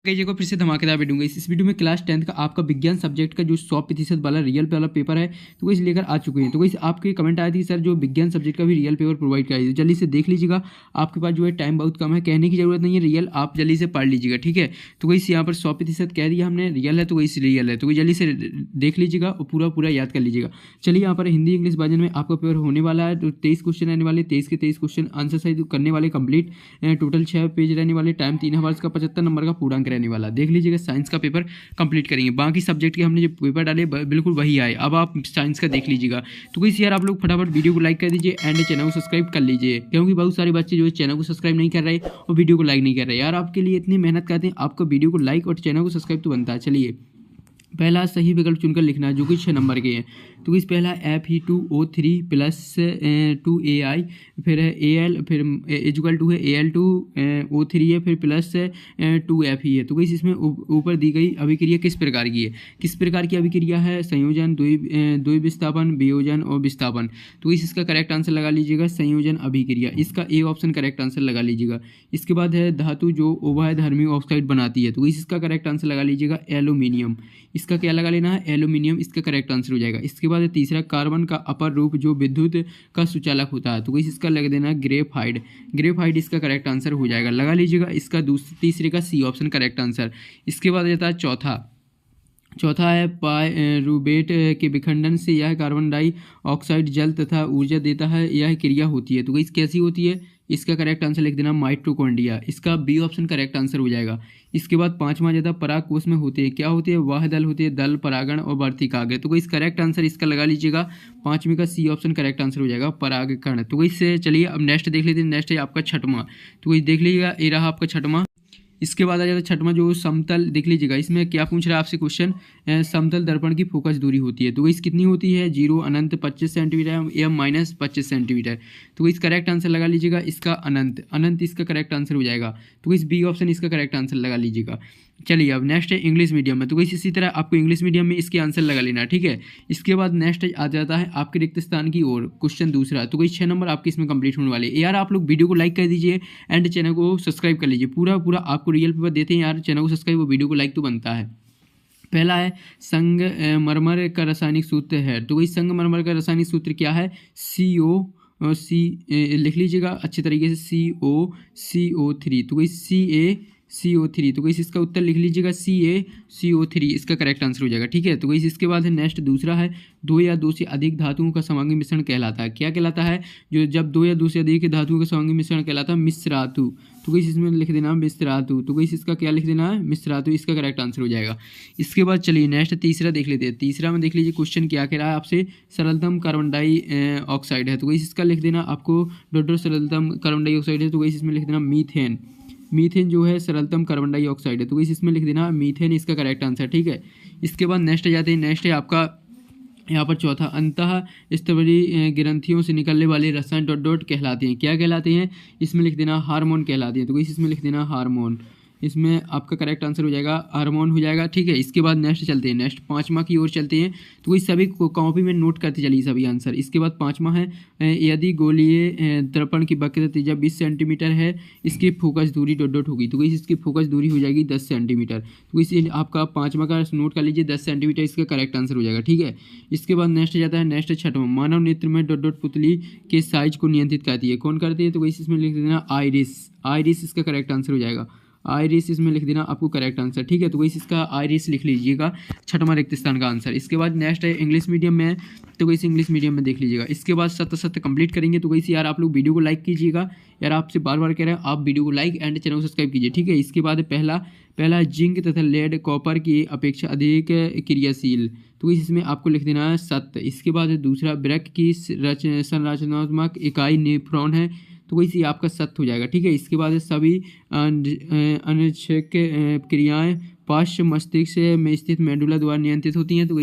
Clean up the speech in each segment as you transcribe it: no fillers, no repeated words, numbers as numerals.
कई जगह फिर से धमाकेदार वीडियो दूंगा। इस वीडियो में क्लास 10th का आपका विज्ञान सब्जेक्ट का जो 100% वाला रियल वाला पेपर है तो वो इस लेकर आ चुके हैं। तो वैसे आपके कमेंट आया थी सर जो विज्ञान सब्जेक्ट का भी रियल पेपर प्रोवाइड कराइए, जल्दी से देख लीजिएगा। आपके पास जो है टाइम बहुत कम है, कहने की जरूरत नहीं है, रियल आप जल्दी से पढ़ लीजिएगा, ठीक है। तो वैसे यहाँ पर 100% कह दिया हमने रियल है, तो वैसे रियल है, तो जल्दी से देख लीजिएगा और पूरा याद कर लीजिएगा। चलिए यहाँ पर हिंदी इंग्लिश वर्जन में आपका पेपर होने वाला है। तो 23 क्वेश्चन रहने वाले, 23 के 23 क्वेश्चन आंसर सही करने वाले कंप्लीट। टोटल 6 पेज रहने वाले, टाइम 3 आवर्स का, 75 नंबर का पूर्णांक रहने वाला। देख लीजिएगा साइंस का पेपर कंप्लीट करेंगे। बाकी सब्जेक्ट के हमने जो पेपर डाले बिल्कुल वही आए। अब आप साइंस का देख लीजिएगा। तो इस यार आप लोग फटाफट वीडियो को लाइक कर दीजिए एंड चैनल को सब्सक्राइब कर लीजिए, क्योंकि बहुत सारे बच्चे जो है चैनल को सब्सक्राइब नहीं कर रहे और वीडियो को लाइक नहीं कर रहे। यार आपके लिए इतनी मेहनत करते हैं, आपको वीडियो को लाइक और चैनल को सब्सक्राइब तो बनता है। चलिए पहला सही विकल्प चुनकर लिखना है जो कि 6 नंबर के हैं। तो इस पहला Fe2O3 प्लस 2AI, फिर है AL, फिर इक्वल टू है Al2O3 है, फिर प्लस 2Fe है। तो इसमें ऊपर दी गई अभिक्रिया किस प्रकार की है? किस प्रकार की अभिक्रिया है? संयोजन, द्विविस्थापन, वियोजन और विस्थापन। तो इसका करेक्ट आंसर लगा लीजिएगा संयोजन अभिक्रिया, इसका ए ऑप्शन करेक्ट आंसर लगा लीजिएगा। इसके बाद है धातु जो उभयधर्मी ऑक्साइड बनाती है, तो इसका करेक्ट आंसर लगा लीजिएगा एल्यूमिनियम। इसका क्या लगा लेना है? एल्यूमिनियम, इसका करेक्ट आंसर हो जाएगा। इसके बाद तीसरा कार्बन का अपर रूप जो विद्युत का सुचालक होता है, तो इसका लग देना है ग्रेफाइड। ग्रेफाइड इसका करेक्ट आंसर हो जाएगा, लगा लीजिएगा। इसका तीसरे का सी ऑप्शन करेक्ट आंसर। इसके बाद जाता है चौथा है पायरूवेट के विखंडन से यह कार्बन डाइऑक्साइड जल तथा ऊर्जा देता है, यह क्रिया होती है। तो कैसी होती है? इसका करेक्ट आंसर लिख देना माइटोकॉन्ड्रिया, इसका बी ऑप्शन करेक्ट आंसर हो जाएगा। इसके बाद पांचवा ज्यादा परागकोश में होते हैं, क्या होती है? वाह दल होती है, दल, परागण और वर्तिकाग्र। तो इस करेक्ट आंसर इसका लगा लीजिएगा, पांचवीं का सी ऑप्शन करेक्ट आंसर हो जाएगा परागकण। तो इससे चलिए अब नेक्स्ट देख लेते हैं। नेक्स्ट है आपका छठवां, तो देख लीजिएगा ये रहा आपका छठवां। इसके बाद आ जाता है छठवां जो समतल, देख लीजिएगा इसमें क्या पूछ रहा है आपसे क्वेश्चन, समतल दर्पण की फोकस दूरी होती है। तो इस कितनी होती है? 0, अनंत, 25 सेंटीमीटर या माइनस 25 सेंटीमीटर। तो इस करेक्ट आंसर लगा लीजिएगा इसका अनंत इसका करेक्ट आंसर हो जाएगा। तो इस बी ऑप्शन इसका करेक्ट आंसर लगा लीजिएगा। चलिए अब नेक्स्ट है इंग्लिश मीडियम में, तो इसी तरह आपको इंग्लिश मीडियम में इसके आंसर लगा लेना, ठीक है। इसके बाद नेक्स्ट आ जाता है आपके रिक्त स्थान की ओर, क्वेश्चन दूसरा। तो 6 नंबर आपके इसमें कंप्लीट होने वाले। यार आप लोग वीडियो को लाइक कर दीजिए एंड चैनल को सब्सक्राइब कर लीजिए। पूरा आपको रियल पेपर देते हैं यार, चैनल को सब्सक्राइब, वो वीडियो को लाइक तो बनता है। पहला है संगमरमर का रासायनिक सूत्र है। तो संगमरमर का रासायनिक सूत्र क्या है? लिख लीजिएगा अच्छे तरीके से, CO3। तो CO3। तो इसका उत्तर लिख लीजिएगा CO3, इसका करेक्ट आंसर हो जाएगा, ठीक है। तो इसके बाद है नेक्स्ट दूसरा है 2 या 2 से अधिक धातुओं का समांगी मिश्रण कहलाता है। क्या कहलाता है? जो जब 2 या 2 से अधिक धातुओं का समांगी मिश्रण कहलाता है मिश्रातु। तो इसमें लिख देना मिश्रातु। तो इसका क्या लिख देना है? मिश्रातु, इसका करेक्ट आंसर हो जाएगा। इसके बाद चलिए नेक्स्ट तीसरा देख लेते हैं। तीसरा में देख लीजिए क्वेश्चन क्या कह रहा है आपसे, सरलतम कार्बन डाइऑक्साइड है। तो इसका लिख देना आपको सरलतम कार्बन डाइऑक्साइड है, तो इसमें लिख देना मीथेन जो है सरलतम कार्बन डाइऑक्साइड है। तो इसमें लिख देना मीथेन, इसका करेक्ट आंसर, ठीक है। इसके बाद नेक्स्ट जाते हैं। नेक्स्ट है आपका यहाँ पर चौथा, अंतः स्तवरी ग्रंथियों से निकलने वाले रसायन ... कहलाते हैं। क्या कहलाते हैं? इसमें लिख देना हार्मोन कहलाते हैं। तो इसमें लिख देना हार्मोन, इसमें आपका करेक्ट आंसर हो जाएगा हार्मोन हो जाएगा, ठीक है। इसके बाद नेक्स्ट चलते हैं, नेक्स्ट पाँचवा की ओर चलते हैं। तो इस सभी को कॉपी में नोट करते चलिए सभी आंसर। इसके बाद पाँचवा है यदि गोलीय दर्पण की वक्रता त्रिज्या 20 सेंटीमीटर है, इसकी फोकस दूरी ... होगी। तो इसकी फोकस दूरी हो जाएगी 10 सेंटीमीटर। तो इस आपका पाँचवा का नोट कर लीजिए, 10 सेंटीमीटर इसका करेक्ट आंसर हो जाएगा, ठीक है। इसके बाद नेक्स्ट जाता है नेक्स्ट छठवां, मानव नेत्र में ... पुतली के साइज को नियंत्रित करती है। कौन करती है? तो इसमें लिख देना आइरिस, इसका करेक्ट आंसर हो जाएगा। आइरिस इसमें लिख देना आपको करेक्ट आंसर, ठीक है। तो इसका आइरिस लिख लीजिएगा, छठवां रिक्त स्थान का आंसर। इसके बाद नेक्स्ट है इंग्लिश मीडियम में, तो इंग्लिश मीडियम में देख लीजिएगा। इसके बाद सत्य कंप्लीट करेंगे। तो यार आप लोग वीडियो को लाइक कीजिएगा, यार आपसे बार बार कह रहे हैं आप वीडियो को लाइक एंड चैनल को सब्सक्राइब कीजिए, ठीक है। इसके बाद पहला जिंक तथा लेड कॉपर की अपेक्षा अधिक क्रियाशील, तो इसमें आपको लिख देना है सत्य। इसके बाद दूसरा वृक्क की संरचनात्मक इकाई न्यूरॉन है, तो इसी आपका सत्य हो जाएगा, ठीक है। इसके बाद सभी अनैच्छिक क्रियाएं पार्श्व मस्तिष्क में स्थित मेडुला द्वारा नियंत्रित होती हैं, तो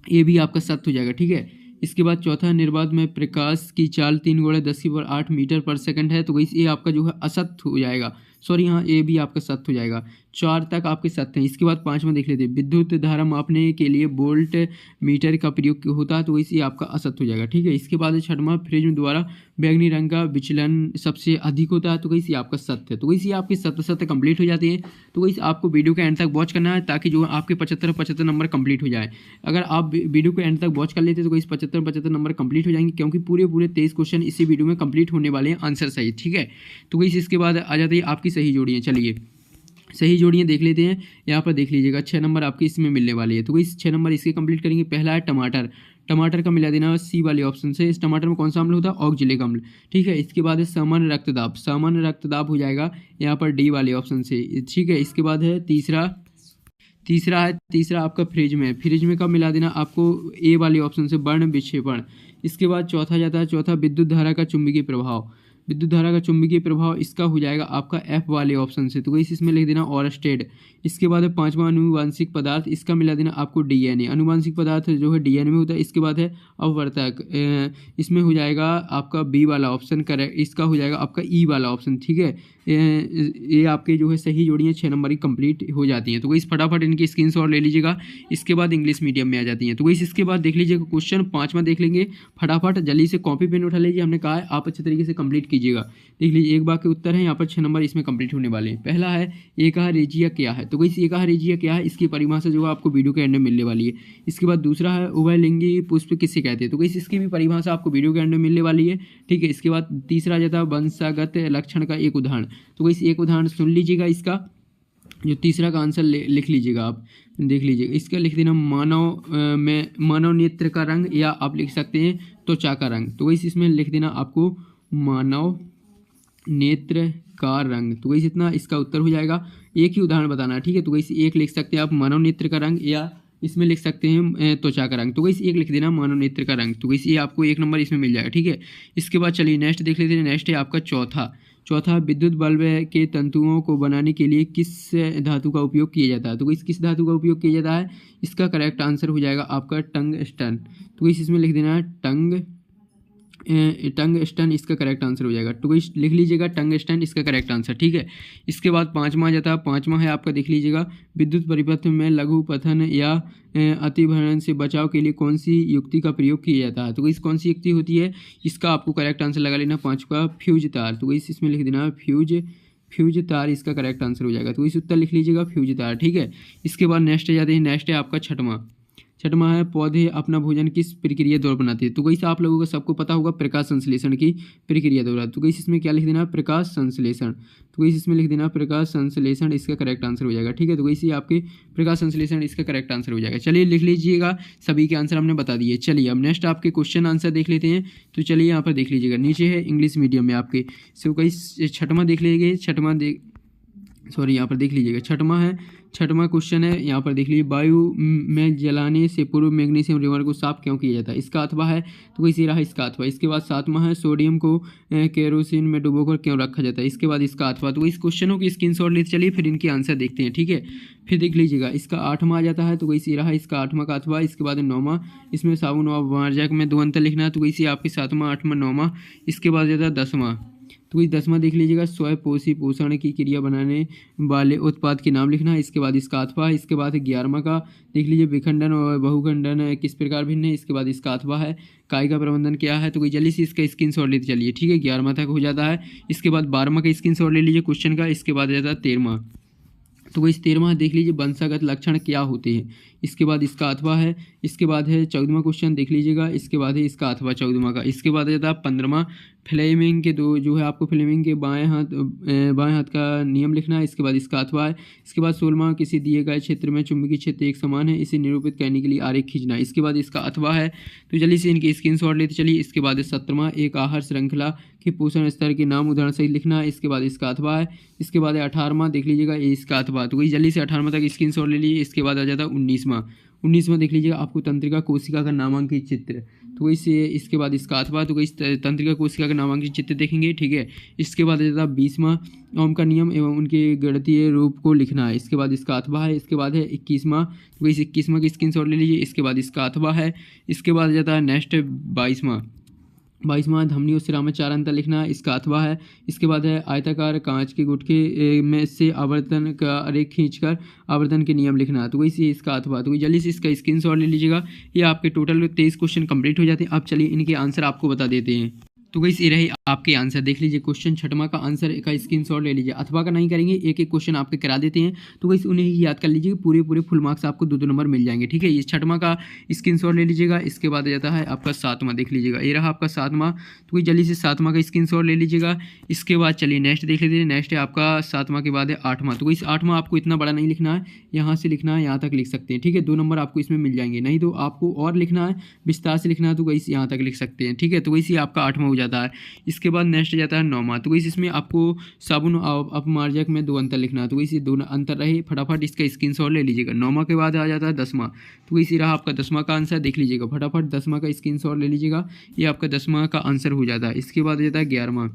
ये भी आपका सत्य हो जाएगा, ठीक है। इसके बाद चौथा, निर्बाध में प्रकाश की चाल 3 × 10⁸ मीटर पर सेकंड है, तो ये आपका जो है असत्य हो जाएगा, सॉरी हाँ ये भी आपका सत्य हो जाएगा। 4 तक आपके सत्य हैं। इसके बाद 5वां देख लेते हैं, विद्युत धारा मापने के लिए वोल्ट मीटर का प्रयोग होता है, तो इसी आपका असत्य हो जाएगा, ठीक है। इसके बाद 6वां, फ्रिज द्वारा बैगनी रंग का विचलन सबसे अधिक होता है, तो गाइस ये आपका सत्य है। तो गाइस ये आपके सत्य कंप्लीट हो जाते हैं। तो गाइस आपको वीडियो के एंड तक वॉच करना है ताकि जो आपके 75 नंबर कंप्लीट हो जाए। अगर आप वीडियो को एंड तक वॉच कर लेते हैं तो गाइस 75 नंबर कंप्लीट हो जाएंगे, क्योंकि पूरे 23 क्वेश्चन इसी वीडियो में कंप्लीट होने वाले हैं आंसर सही, ठीक है। तो गाइस इसके बाद आ जाती है आपकी सही जोड़ियाँ। चलिए सही जोड़ियाँ देख लेते हैं। यहाँ पर देख लीजिएगा 6 नंबर आपके इसमें मिलने वाली है। तो गाइस 6 नंबर इसके कंप्लीट करेंगे। पहला है टमाटर, टमाटर का मिला देना सी वाले ऑप्शन से। इस टमाटर में कौन सा अम्ल होता है? ऑक्जेलिक अम्ल, ठीक है। इसके बाद है सामान्य रक्तदाब, सामान्य रक्तदाब हो जाएगा यहाँ पर डी वाले ऑप्शन से, ठीक है। इसके बाद है तीसरा आपका फ्रिज में, फ्रिज में का मिला देना आपको ए वाले ऑप्शन से, वर्ण विक्षेपण। इसके बाद चौथा जाता है, चौथा विद्युत धारा का चुंबकीय प्रभाव, विद्युत धारा का चुंबकीय प्रभाव इसका हो जाएगा आपका एफ वाले ऑप्शन से, तो वही इसमें लिख देना ऑरस्टेड। इसके बाद है पांचवा अनुवांशिक पदार्थ, इसका मिला देना आपको डीएनए, अनुवांशिक पदार्थ जो है डीएनए में होता है। इसके बाद है अपवर्तक, इसमें हो जाएगा आपका बी वाला ऑप्शन करेक्ट, इसका हो जाएगा आपका ई वाला ऑप्शन, ठीक है। ये आपके जो है सही जोड़ियाँ 6 नंबर की कंप्लीट हो जाती हैं। तो वही फटाफट इनकी स्क्रीनशॉट ले लीजिएगा। इसके बाद इंग्लिश मीडियम में आ जाती हैं। तो वही इसके बाद देख लीजिएगा क्वेश्चन 5वां देख लेंगे फटाफट, जल्दी से कॉपी पेन उठा लीजिए। हमने कहा है आप अच्छे तरीके से कंप्लीट कीजिएगा। देख लीजिए एक बार के उत्तर है यहाँ पर 6 नंबर इसमें कंप्लीट होने वाले हैं। पहला है एकहा रेजिया क्या है? तो वही एकहा रेजिया क्या है इसकी परिभाषा जो है आपको वीडियो के एंड में मिलने वाली है। इसके बाद दूसरा है उभयलिंगी पुष्प किसे कहते हैं? तो वही इसकी भी परिभाषा आपको वीडियो के एंड में मिलने वाली है, ठीक है। इसके बाद तीसरा जाता है वंशागत लक्षण का एक उदाहरण। तो वही एक उदाहरण सुन लीजिएगा, इसका जो तीसरा का आंसर लिख लीजिएगा आप, देख लीजिएगा। इसका लिख देना मानव नेत्र का रंग, या आप लिख सकते हैं त्वचा का रंग। तो वही इसमें लिख देना आपको मानव नेत्र का रंग। तो वही इतना इसका उत्तर हो जाएगा। एक ही उदाहरण बताना है, ठीक है। तो वही एक लिख सकते हैं आप मानव नेत्र का रंग, या इसमें लिख सकते हैं त्वचा का रंग। तो वही एक लिख देना मानव नेत्र का रंग। तो वही ये आपको 1 नंबर इसमें मिल जाएगा, ठीक है। इसके बाद चलिए नेक्स्ट देख लेते हैं। नेक्स्ट है आपका चौथा विद्युत बल्ब के तंतुओं को बनाने के लिए किस धातु का उपयोग किया जाता है? तो किस धातु का उपयोग किया जाता है? इसका करेक्ट आंसर हो जाएगा आपका टंगस्टन। तो इसमें लिख देना है टंगस्टन इसका करेक्ट आंसर हो जाएगा। तो लिख लीजिएगा टंगस्टन इसका करेक्ट आंसर, ठीक है। इसके बाद 5वां आ जाता है। 5वां है आपका, देख लीजिएगा विद्युत परिपथ में लघु पतन या अतिभरण से बचाव के लिए कौन सी युक्ति का प्रयोग किया जाता है? तो इस कौन सी युक्ति होती है? इसका आपको करेक्ट आंसर लगा लेना 5वां फ्यूज तार। तो इसमें लिख देना फ्यूज तार इसका करेक्ट आंसर हो जाएगा। तो इस उत्तर लिख लीजिएगा फ्यूज तार, ठीक है। इसके बाद नेक्स्ट जाते हैं। नेक्स्ट है आपका छठवां है पौधे अपना भोजन किस प्रक्रिया द्वारा बनाते हैं? तो वैसे आप लोगों को सबको पता होगा प्रकाश संश्लेषण की प्रक्रिया द्वारा। तो वैसे इसमें क्या लिख देना? प्रकाश संश्लेषण। तो वैसे इसमें लिख देना प्रकाश संश्लेषण इसका करेक्ट आंसर हो जाएगा, ठीक है। तो वैसे आपके प्रकाश संश्लेषण इसका करेक्ट आंसर हो जाएगा। चलिए लिख लीजिएगा, सभी के आंसर हमने बता दिए। चलिए अब नेक्स्ट आपके क्वेश्चन आंसर देख लेते हैं। तो चलिए यहाँ पर देख लीजिएगा, नीचे है इंग्लिश मीडियम में आपके। सो कई छठवां देख लीजिए, यहाँ पर देख लीजिएगा छठवां क्वेश्चन है। यहाँ पर देख लीजिए वायु में जलाने से पूर्व मैग्नीशियम रिवर को साफ क्यों किया जाता है? इसका अथवा है, तो वही रहा इसका अथवा। इसके बाद 7वां है सोडियम को केरोसिन में डुबोकर क्यों रखा जाता है? इसके बाद इसका अथवा। तो इस क्वेश्चनों की स्क्रीनशॉट लेते चलिए, फिर इनके आंसर देखते हैं, ठीक है। फिर देख लीजिएगा इसका 8वां आ जाता है। तो वही रहा इसका 8वां का अथवा। इसके बाद 9वां, इसमें साबुन और मार्जक में 2 अंतर लिखना है। तो वही आपके 7वां 8वां 9वां। इसके बाद जाता है 10वां। तो वही 10वां देख लीजिएगा स्वयंपोषी पोषण की क्रिया बनाने वाले उत्पाद के नाम लिखना है। इसके बाद इसका अथवा है। इसके बाद 11वां का देख लीजिए विखंडन और बहुखंडन किस प्रकार भिन्न है? इसके बाद इसका अथवा है काय का प्रबंधन क्या है? तो कोई जल्दी से इसका स्क्रीनशॉट लेते चलिए, ठीक है। 11वां तक हो जाता है। इसके बाद 12वां का स्क्रीनशॉट ले लीजिए क्वेश्चन का। इसके बाद जाता है 13वां। तो वही 13वां देख लीजिए वंशागत लक्षण क्या होते हैं? इसके बाद इसका अथवा है। इसके बाद है 14वां क्वेश्चन देख लीजिएगा। इसके बाद है इसका अथवा 14वां का। इसके बाद जाता है 15वां फ्लेमिंग के दो जो है आपको फ्लेमिंग के बाएं हाथ का नियम लिखना है। इसके बाद इसका अथवा है। इसके बाद 16वां किसी दिए गए क्षेत्र में चुंबकीय क्षेत्र एक समान है, इसे निरूपित करने के लिए आरेख खींचना है। इसके बाद इसका अथवा है। तो जल्दी से इनकी स्क्रीनशॉट लेते चलिए। इसके बाद 17वां एक आहार श्रृंखला के पोषण स्तर के नाम उदाहरण सहित लिखना है। इसके बाद इसका अथवा है। इसके बाद 18वां देख लीजिएगा ये इसका अथवा। तो वही जल्दी से 18वां तक स्क्रीनशॉट ले लीजिए। इसके बाद आ जाता है 19वां देख लीजिएगा आपको तंत्रिका कोशिका का नामांकित चित्र। तो वही इसके बाद इसका अथवा। तो वही तंत्रिका कोशिका का नामांकित चित्र देखेंगे, ठीक है। इसके बाद आ जाता है 20वां ओम का नियम एवं उनके गणितीय रूप को लिखना है। इसके बाद इसका अथवा है। इसके बाद है 21वां। तो वही 21वां की स्क्रीनशॉट ले लीजिए। इसके बाद इसका अथवा है। इसके बाद आ जाता है नेक्स्ट 22वां धमनी और सिरा में 4 अंतर लिखना है। इसका अथवा है। इसके बाद है आयताकार कांच के गुटके में से आवर्तन का आरेख खींचकर आवर्तन के नियम लिखना है। तो वही इसका अथवा। तो जल्दी से इसका स्क्रीनशॉट ले लीजिएगा। ये आपके टोटल 23 क्वेश्चन कंप्लीट हो जाते हैं। अब चलिए इनके आंसर आपको बता देते हैं। तो गाइस ये रही आपके आंसर, देख लीजिए क्वेश्चन छठवां का आंसर का स्क्रीनशॉट ले लीजिए, अथवा का नहीं करेंगे, एक एक क्वेश्चन आपके करा देते हैं, तो गाइस उन्हें ही याद कर लीजिए, पूरे पूरे फुल मार्क्स आपको 2-2 नंबर मिल जाएंगे। ठीक है, ये छठवां का स्क्रीनशॉट ले लीजिएगा। इसके बाद आ जाता है आपका सातवां, देख लीजिएगा ये रहा आपका सातवां, तो कोई जल्दी से सातवां का स्क्रीनशॉट ले लीजिएगा। इसके बाद चलिए नेक्स्ट देख लीजिए, नेक्स्ट है आपका सातवां के बाद है आठवां, तो इस आठवां आपको इतना बड़ा नहीं लिखना है, यहाँ से लिखना है, यहाँ तक लिख सकते हैं। ठीक है, 2 नंबर आपको इसमें मिल जाएंगे, नहीं तो आपको और लिखना है, विस्तार से लिखना है, तो वैसे यहाँ तक लिख सकते हैं। ठीक है, तो वैसे आपका आठवां हो जाता है। इसके बाद नेक्स्ट जाता है नौवां, तो वैसे इसमें आपको साबुन अपमार्जक में 2 अंतर लिखना है, तो वैसे 2 अंतर रहे, फटाफट इसका स्क्रीनशॉट ले लीजिएगा। नौवां के बाद आ जाता है 10वां, तो वैसे रहा आपका 10वां का आंसर, देख लीजिएगा फटाफट 10वां का स्क्रीनशॉट ले लीजिएगा, ये आपका 10वां का आंसर हो जाता है। इसके बाद आ जाता है 11वां,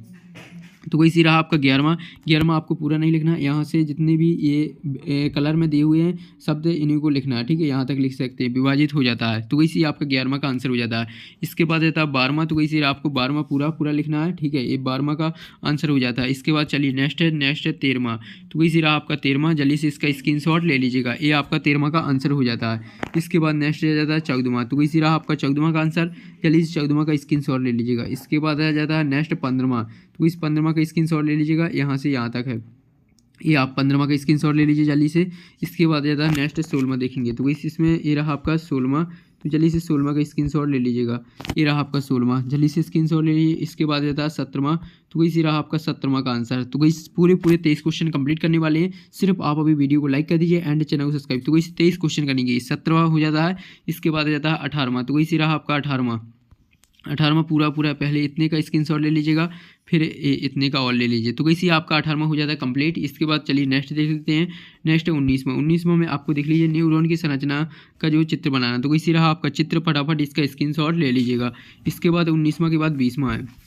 तो वैसे रहा आपका 11वां आपको पूरा नहीं लिखना है, यहाँ से जितने भी ये कलर में दिए हुए हैं शब्द इन्हीं को लिखना है। ठीक है, यहाँ तक लिख सकते हैं, विभाजित हो जाता है, तो वैसे आपका 11वां का आंसर हो जाता है। इसके बाद रहता है 12वां, तो वैसे आपको 12वां पूरा लिखना है। ठीक है, ये 12वां का आंसर हो जाता है। इसके बाद चलिए नेक्स्ट है 13वां, तो वैसे रहा आपका 13वां, जल्दी से इसका स्क्रीनशॉट ले लीजिएगा, ये आपका 13वां का आंसर हो जाता है। इसके बाद नेक्स्ट आ जाता है 14वां, तो वैसे रहा आपका 14वां का आंसर, जल्दी से 14वां का स्क्रीनशॉट ले लीजिएगा। इसके बाद आ जाता है नेक्स्ट 15वां, तो इस 15वां का स्क्रीनशॉट ले लीजिएगा, यहाँ से यहाँ तक है, ये आप 15वां का स्क्रीनशॉट ले लीजिए जल्दी से। इसके बाद जाता है नेक्स्ट 16वां देखेंगे, तो इसमें ये रहा आपका 16वां, तो जल्दी से 16वां का स्क्रीनशॉट ले लीजिएगा, ये रहा आपका 16वां, जल्दी से स्क्रीनशॉट ले लीजिए। इसके बाद जाता है 17वां, तो इसी रहा आपका 17वां का आंसर। तो इस पूरे 23 क्वेश्चन कंप्लीट करने वाले हैं, सिर्फ आप अभी वीडियो को लाइक कर दीजिए एंड चैनल को सब्सक्राइब। तो इस 23 क्वेश्चन करेंगे, 17वां हो जाता है। इसके बाद जाता है 18वां, तो इसी रहा आपका 18वां पूरा पहले इतने का स्क्रीनशॉट ले लीजिएगा, फिर इतने का और ले लीजिए, तो कैसे आपका 18वां हो जाता है कंप्लीट। इसके बाद चलिए नेक्स्ट देख लेते हैं, नेक्स्ट है 19वां में आपको देख लीजिए न्यूरॉन की संरचना का जो चित्र बनाना, तो कैसे रहा आपका चित्र, फटाफट इसका स्क्रीनशॉट ले लीजिएगा। इसके बाद 19वां के बाद 20वां है,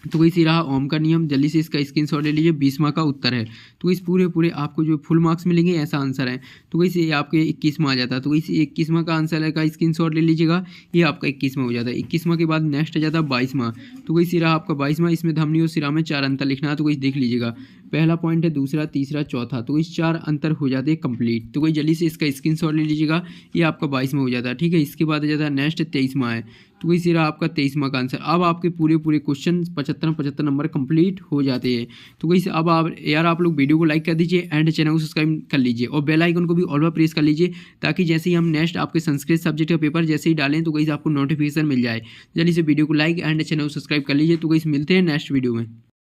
तो वैसे रहा ओम का नियम, जल्दी से इसका स्क्रीनशॉट ले लीजिए, 20वां का उत्तर है। तो इस पूरे आपको जो फुल मार्क्स मिलेंगे ऐसा आंसर है, तो वैसे आपके 21वां आ जाता है, तो वैसे 21वां का आंसर है का स्क्रीनशॉट ले लीजिएगा, ये आपका 21वां हो जाता है। 21वां के बाद नेक्स्ट आ जाता है 22वां, तो वैसे रहा आपका 22वां, इसमें धमनी और सिरा में 4 अंतर लिखना है, तो वैसे देख लीजिएगा, पहला पॉइंट है, दूसरा, तीसरा, चौथा, तो इस 4 अंतर हो जाते हैं कंप्लीट, तो वही जल्दी से इसका स्क्रीनशॉट ले लीजिएगा, ये आपका 22वां हो जाता है। ठीक है, इसके बाद आ जाता है नेक्स्ट 23वां है, तो इसी रहा आपका 23वां का आंसर। अब आपके पूरे क्वेश्चन 75 नंबर कंप्लीट हो जाते हैं। तो वैसे अब आप लोग वीडियो को लाइक कर दीजिए एंड चैनल को सब्सक्राइब कर लीजिए और बेल आइकन को भी ऑल पर प्रेस कर लीजिए, ताकि जैसे ही हम नेक्स्ट आपके संस्कृत सब्जेक्ट का पेपर जैसे ही डालें तो वैसे आपको नोटिफिकेशन मिल जाए। जल्दी से वीडियो को लाइक एंड चैनल को सब्सक्राइब कर लीजिए। तो वैसे मिलते हैं नेक्स्ट वीडियो में।